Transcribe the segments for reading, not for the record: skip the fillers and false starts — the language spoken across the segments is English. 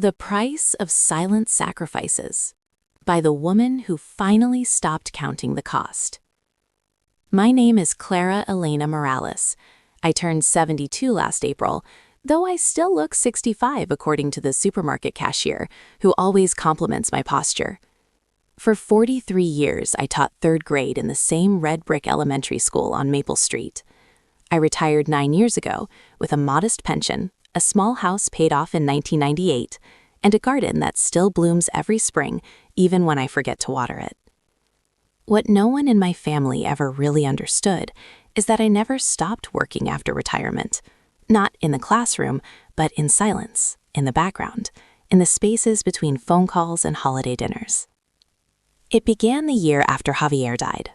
The Price of Silent Sacrifices by the woman who finally stopped counting the cost. My name is Clara Elena Morales. I turned 72 last April, though I still look 65 according to the supermarket cashier, who always compliments my posture. For 43 years, I taught third grade in the same red brick elementary school on Maple Street. I retired 9 years ago with a modest pension, a small house paid off in 1998, and a garden that still blooms every spring, even when I forget to water it. What no one in my family ever really understood is that I never stopped working after retirement. Not in the classroom, but in silence, in the background, in the spaces between phone calls and holiday dinners. It began the year after Javier died.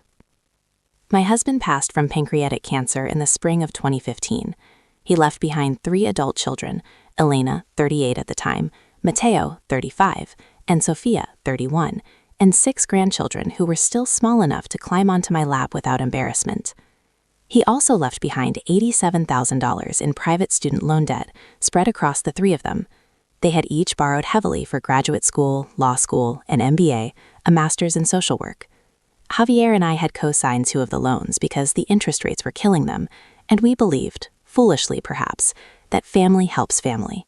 My husband passed from pancreatic cancer in the spring of 2015. He left behind 3 adult children, Elena, 38 at the time, Mateo, 35, and Sofia, 31, and 6 grandchildren who were still small enough to climb onto my lap without embarrassment. He also left behind $87,000 in private student loan debt spread across the 3 of them. They had each borrowed heavily for graduate school, law school, an MBA, a master's in social work. Javier and I had co-signed 2 of the loans because the interest rates were killing them, and we believed, foolishly perhaps, that family helps family.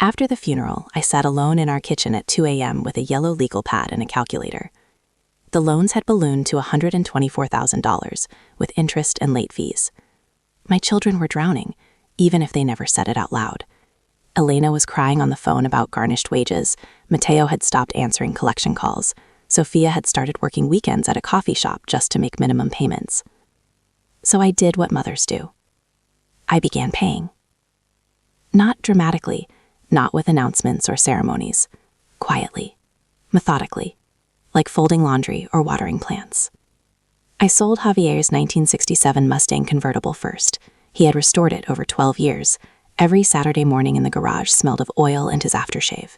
After the funeral, I sat alone in our kitchen at 2 a.m. with a yellow legal pad and a calculator. The loans had ballooned to $124,000, with interest and late fees. My children were drowning, even if they never said it out loud. Elena was crying on the phone about garnished wages, Mateo had stopped answering collection calls, Sofia had started working weekends at a coffee shop just to make minimum payments. So I did what mothers do. I began paying. Not dramatically, not with announcements or ceremonies. Quietly, methodically, like folding laundry or watering plants. I sold Javier's 1967 Mustang convertible first. He had restored it over 12 years. Every Saturday morning in the garage smelled of oil and his aftershave.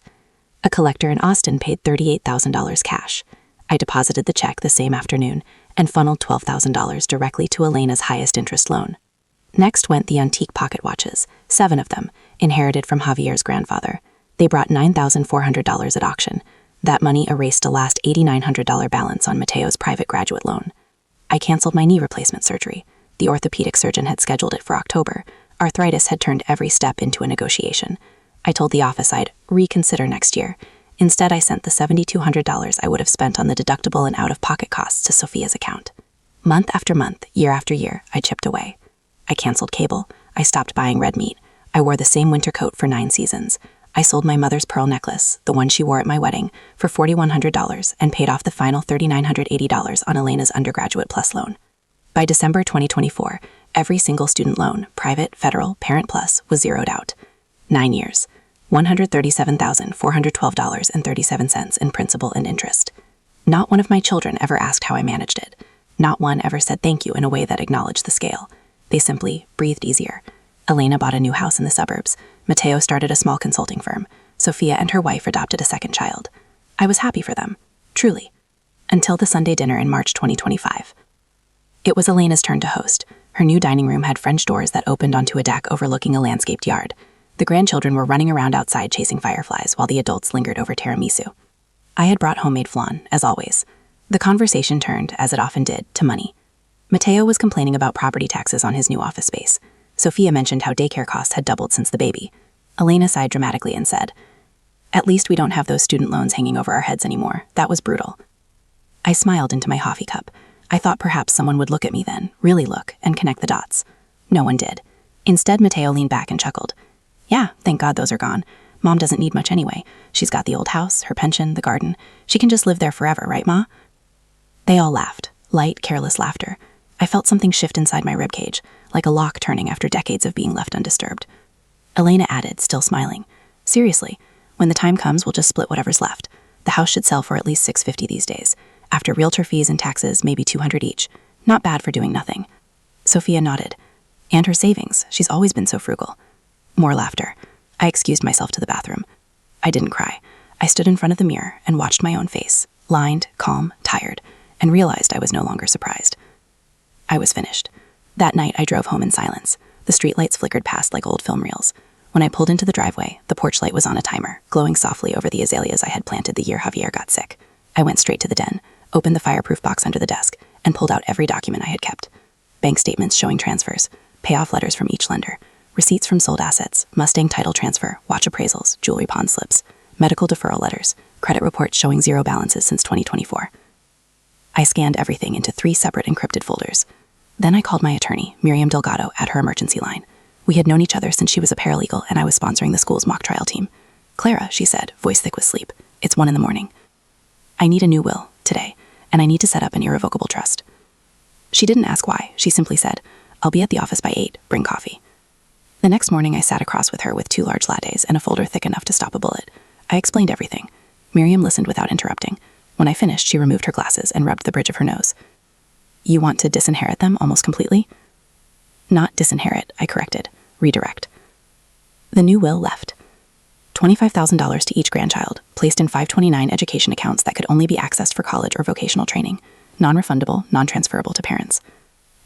A collector in Austin paid $38,000 cash. I deposited the check the same afternoon and funneled $12,000 directly to Elena's highest interest loan. Next went the antique pocket watches, 7 of them, inherited from Javier's grandfather. They brought $9,400 at auction. That money erased a last $8,900 balance on Mateo's private graduate loan. I canceled my knee replacement surgery. The orthopedic surgeon had scheduled it for October. Arthritis had turned every step into a negotiation. I told the office I'd reconsider next year. Instead, I sent the $7,200 I would have spent on the deductible and out-of-pocket costs to Sofia's account. Month after month, year after year, I chipped away. I canceled cable. I stopped buying red meat. I wore the same winter coat for 9 seasons. I sold my mother's pearl necklace, the one she wore at my wedding, for $4,100 and paid off the final $3,980 on Elena's undergraduate plus loan. By December 2024, every single student loan, private, federal, parent plus, was zeroed out. 9 years, $137,412.37 in principal and interest. Not one of my children ever asked how I managed it. Not one ever said thank you in a way that acknowledged the scale. They simply breathed easier. Elena bought a new house in the suburbs. Mateo started a small consulting firm. Sofia and her wife adopted a second child. I was happy for them, truly, until the Sunday dinner in March 2025. It was Elena's turn to host. Her new dining room had French doors that opened onto a deck overlooking a landscaped yard. The grandchildren were running around outside chasing fireflies while the adults lingered over tiramisu. I had brought homemade flan, as always. The conversation turned, as it often did, to money. Mateo was complaining about property taxes on his new office space. Sofia mentioned how daycare costs had doubled since the baby. Elena sighed dramatically and said, "At least we don't have those student loans hanging over our heads anymore. That was brutal." I smiled into my coffee cup. I thought perhaps someone would look at me then, really look, and connect the dots. No one did. Instead, Mateo leaned back and chuckled. "Yeah, thank God those are gone. Mom doesn't need much anyway. She's got the old house, her pension, the garden. She can just live there forever, right, Ma?" They all laughed, light, careless laughter. I felt something shift inside my ribcage, like a lock turning after decades of being left undisturbed. Elena added, still smiling, "Seriously, when the time comes, we'll just split whatever's left. The house should sell for at least $650 these days. After realtor fees and taxes, maybe $200 each. Not bad for doing nothing." Sofia nodded. "And her savings. She's always been so frugal." More laughter. I excused myself to the bathroom. I didn't cry. I stood in front of the mirror and watched my own face, lined, calm, tired, and realized I was no longer surprised. I was finished. That night, I drove home in silence. The streetlights flickered past like old film reels. When I pulled into the driveway, the porch light was on a timer, glowing softly over the azaleas I had planted the year Javier got sick. I went straight to the den, opened the fireproof box under the desk, and pulled out every document I had kept. Bank statements showing transfers, payoff letters from each lender, receipts from sold assets, Mustang title transfer, watch appraisals, jewelry pawn slips, medical deferral letters, credit reports showing zero balances since 2024. I scanned everything into 3 separate encrypted folders. Then I called my attorney, Miriam Delgado, at her emergency line. We had known each other since she was a paralegal and I was sponsoring the school's mock trial team. "Clara," she said, voice thick with sleep. "It's 1 a.m. I need a new will, today, and I need to set up an irrevocable trust." She didn't ask why. She simply said, "I'll be at the office by 8, bring coffee." The next morning, I sat across with her with 2 large lattes and a folder thick enough to stop a bullet. I explained everything. Miriam listened without interrupting. When I finished, she removed her glasses and rubbed the bridge of her nose. "You want to disinherit them almost completely?" "Not disinherit," I corrected. "Redirect." The new will left $25,000 to each grandchild, placed in 529 education accounts that could only be accessed for college or vocational training, non-refundable, non-transferable to parents.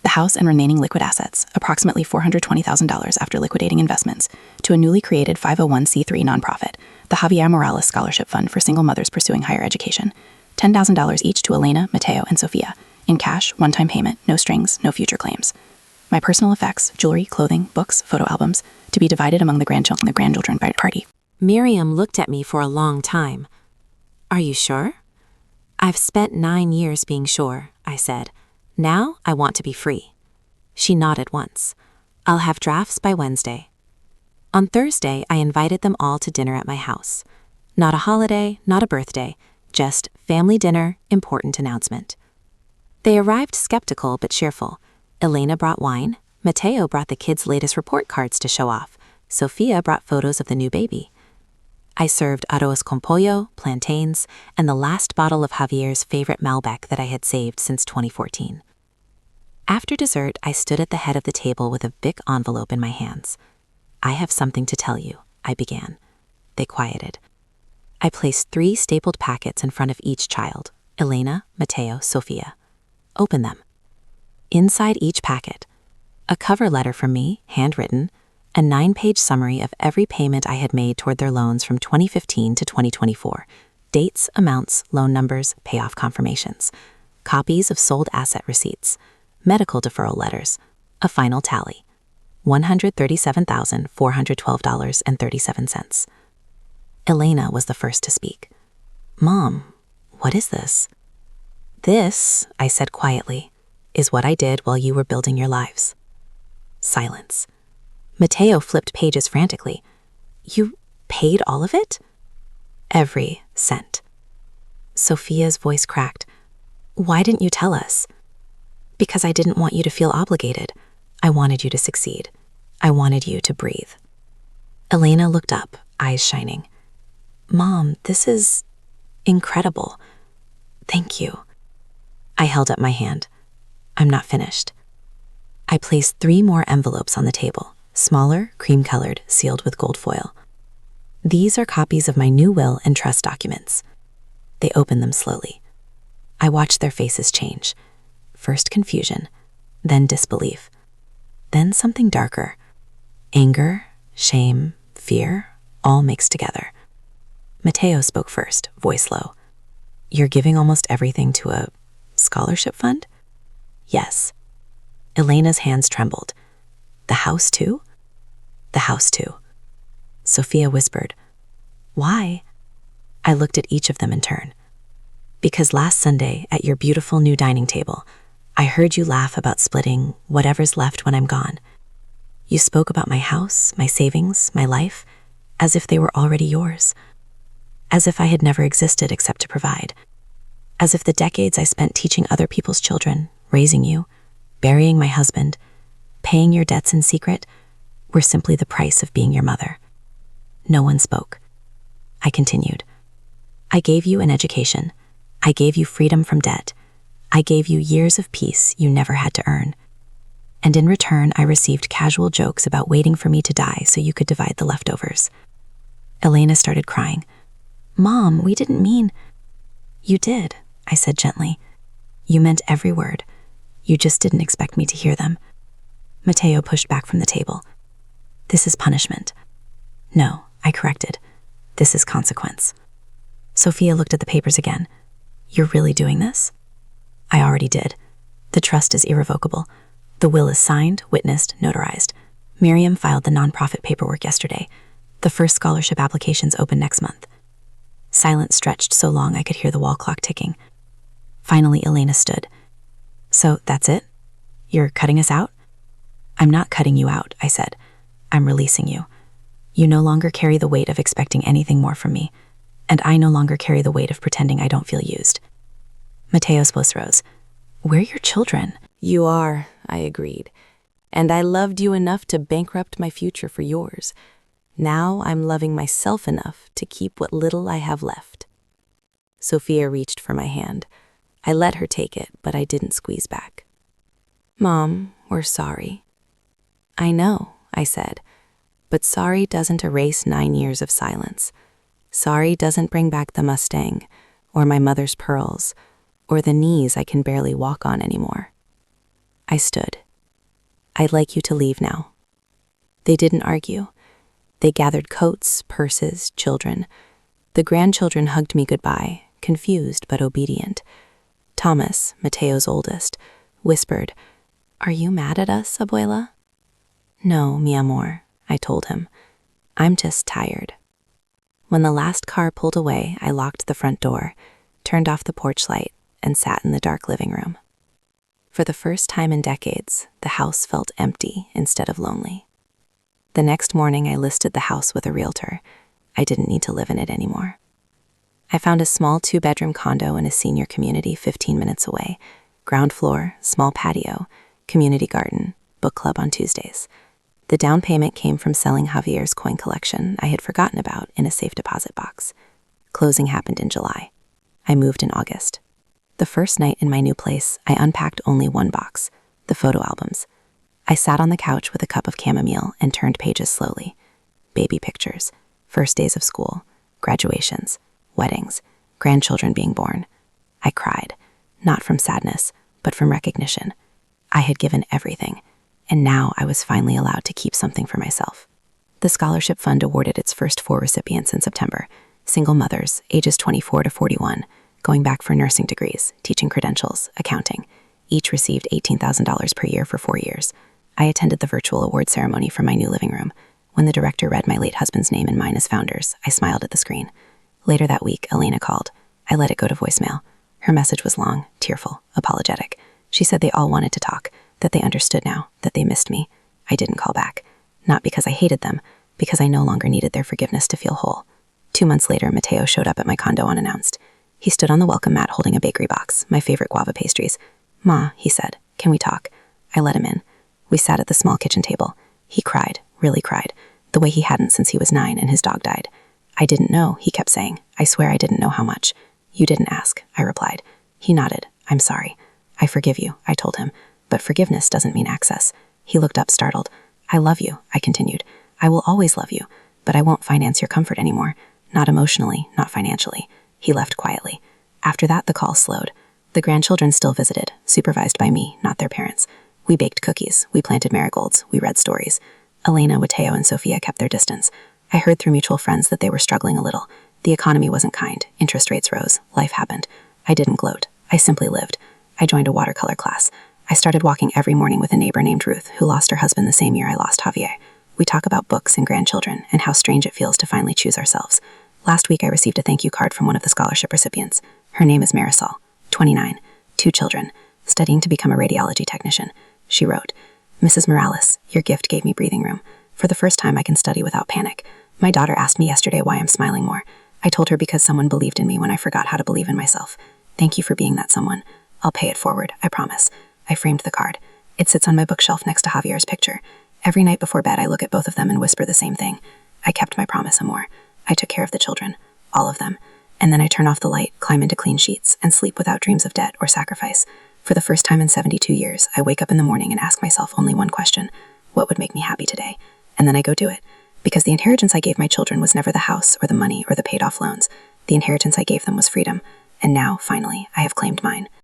The house and remaining liquid assets, approximately $420,000 after liquidating investments, to a newly created 501c3 nonprofit, the Javier Morales Scholarship Fund for single mothers pursuing higher education, $10,000 each to Elena, Mateo, and Sofia, in cash, one-time payment, no strings, no future claims. My personal effects, jewelry, clothing, books, photo albums, to be divided among the grandchildren by party. Miriam looked at me for a long time. "Are you sure?" "I've spent 9 years being sure," I said. "Now I want to be free." She nodded once. "I'll have drafts by Wednesday." On Thursday, I invited them all to dinner at my house. Not a holiday, not a birthday, just family dinner, important announcement. They arrived skeptical but cheerful. Elena brought wine. Mateo brought the kids' latest report cards to show off. Sofia brought photos of the new baby. I served arroz con pollo, plantains, and the last bottle of Javier's favorite Malbec that I had saved since 2014. After dessert, I stood at the head of the table with a big envelope in my hands. "I have something to tell you," I began. They quieted. I placed 3 stapled packets in front of each child, Elena, Mateo, Sofia. "Open them." Inside each packet, a cover letter from me, handwritten, a 9-page summary of every payment I had made toward their loans from 2015 to 2024, dates, amounts, loan numbers, payoff confirmations, copies of sold asset receipts, medical deferral letters, a final tally, $137,412.37. Elena was the first to speak. "Mom, what is this?" "This," I said quietly, "is what I did while you were building your lives." Silence. Mateo flipped pages frantically. "You paid all of it?" "Every cent." Sofia's voice cracked. "Why didn't you tell us?" "Because I didn't want you to feel obligated. I wanted you to succeed. I wanted you to breathe." Elena looked up, eyes shining. "Mom, this is incredible. Thank you." I held up my hand. "I'm not finished." I placed 3 more envelopes on the table, smaller, cream-colored, sealed with gold foil. "These are copies of my new will and trust documents." They opened them slowly. I watched their faces change. First confusion, then disbelief, then something darker. Anger, shame, fear, all mixed together. Mateo spoke first, voice low. "You're giving almost everything to a scholarship fund?" "Yes." Elena's hands trembled. "The house too?" "The house too." Sofia whispered, "Why?" I looked at each of them in turn. "Because last Sunday at your beautiful new dining table, I heard you laugh about splitting whatever's left when I'm gone. You spoke about my house, my savings, my life, as if they were already yours. As if I had never existed except to provide. As if the decades I spent teaching other people's children, raising you, burying my husband, paying your debts in secret, were simply the price of being your mother." No one spoke. I continued. "I gave you an education. I gave you freedom from debt. I gave you years of peace you never had to earn. And in return, I received casual jokes about waiting for me to die so you could divide the leftovers." Elena started crying. "Mom, we didn't mean—" "You did," I said gently. "You meant every word. You just didn't expect me to hear them." Mateo pushed back from the table. "This is punishment. No, I corrected. This is consequence. Sophia looked at the papers again. You're really doing this? I already did. The trust is irrevocable. The will is signed, witnessed, notarized. Miriam filed the nonprofit paperwork yesterday. The first scholarship applications open next month. Silence stretched so long I could hear the wall clock ticking. Finally, Elena stood. So that's it? You're cutting us out? I'm not cutting you out, I said. I'm releasing you. You no longer carry the weight of expecting anything more from me, and I no longer carry the weight of pretending I don't feel used. Mateo's voice rose. We're your children. You are, I agreed. And I loved you enough to bankrupt my future for yours. Now I'm loving myself enough to keep what little I have left. Sophia reached for my hand. I let her take it, but I didn't squeeze back. Mom, we're sorry. I know, I said, but sorry doesn't erase 9 years of silence. Sorry doesn't bring back the Mustang, or my mother's pearls, or the knees I can barely walk on anymore. I stood. I'd like you to leave now. They didn't argue. They gathered coats, purses, children. The grandchildren hugged me goodbye, confused but obedient. Thomas, Mateo's oldest, whispered, Are you mad at us, Abuela? No, mi amor, I told him. I'm just tired. When the last car pulled away, I locked the front door, turned off the porch light, and sat in the dark living room. For the first time in decades, the house felt empty instead of lonely. The next morning, I listed the house with a realtor. I didn't need to live in it anymore. I found a small 2-bedroom condo in a senior community 15 minutes away. Ground floor, small patio, community garden, book club on Tuesdays. The down payment came from selling Javier's coin collection I had forgotten about in a safe deposit box. Closing happened in July. I moved in August. The first night in my new place, I unpacked only one box, the photo albums. I sat on the couch with a cup of chamomile and turned pages slowly. Baby pictures, first days of school, graduations, weddings, grandchildren being born. I cried, not from sadness, but from recognition. I had given everything, and now I was finally allowed to keep something for myself. The scholarship fund awarded its first 4 recipients in September, single mothers, ages 24 to 41, going back for nursing degrees, teaching credentials, accounting. Each received $18,000 per year for 4 years. I attended the virtual award ceremony from my new living room. When the director read my late husband's name and mine as founders, I smiled at the screen. Later that week, Elena called. I let it go to voicemail. Her message was long, tearful, apologetic. She said they all wanted to talk, that they understood now, that they missed me. I didn't call back. Not because I hated them, because I no longer needed their forgiveness to feel whole. 2 months later, Mateo showed up at my condo unannounced. He stood on the welcome mat holding a bakery box, my favorite guava pastries. Ma, he said, can we talk? I let him in. We sat at the small kitchen table. He cried, really cried, the way he hadn't since he was 9 and his dog died. I didn't know, he kept saying. I swear I didn't know how much. You didn't ask, I replied. He nodded. I'm sorry. I forgive you, I told him. But forgiveness doesn't mean access. He looked up, startled. I love you, I continued. I will always love you, but I won't finance your comfort anymore. Not emotionally, not financially. He left quietly. After that, the call slowed. The grandchildren still visited, supervised by me, not their parents. We baked cookies, we planted marigolds, we read stories. Elena, Mateo, and Sophia kept their distance. I heard through mutual friends that they were struggling a little. The economy wasn't kind, interest rates rose, life happened. I didn't gloat, I simply lived. I joined a watercolor class. I started walking every morning with a neighbor named Ruth, who lost her husband the same year I lost Javier. We talk about books and grandchildren, and how strange it feels to finally choose ourselves. Last week I received a thank you card from one of the scholarship recipients. Her name is Marisol, 29, 2 children, studying to become a radiology technician. She wrote, Mrs. Morales, your gift gave me breathing room. For the first time I can study without panic. My daughter asked me yesterday why I'm smiling more. I told her because someone believed in me when I forgot how to believe in myself. Thank you for being that someone. I'll pay it forward, I promise. I framed the card. It sits on my bookshelf next to Javier's picture. Every night before bed I look at both of them and whisper the same thing. I kept my promise, amor. I took care of the children, all of them. And then I turn off the light, climb into clean sheets, and sleep without dreams of debt or sacrifice. For the first time in 72 years, I wake up in the morning and ask myself only one question. What would make me happy today? And then I go do it. Because the inheritance I gave my children was never the house or the money or the paid-off loans. The inheritance I gave them was freedom. And now, finally, I have claimed mine.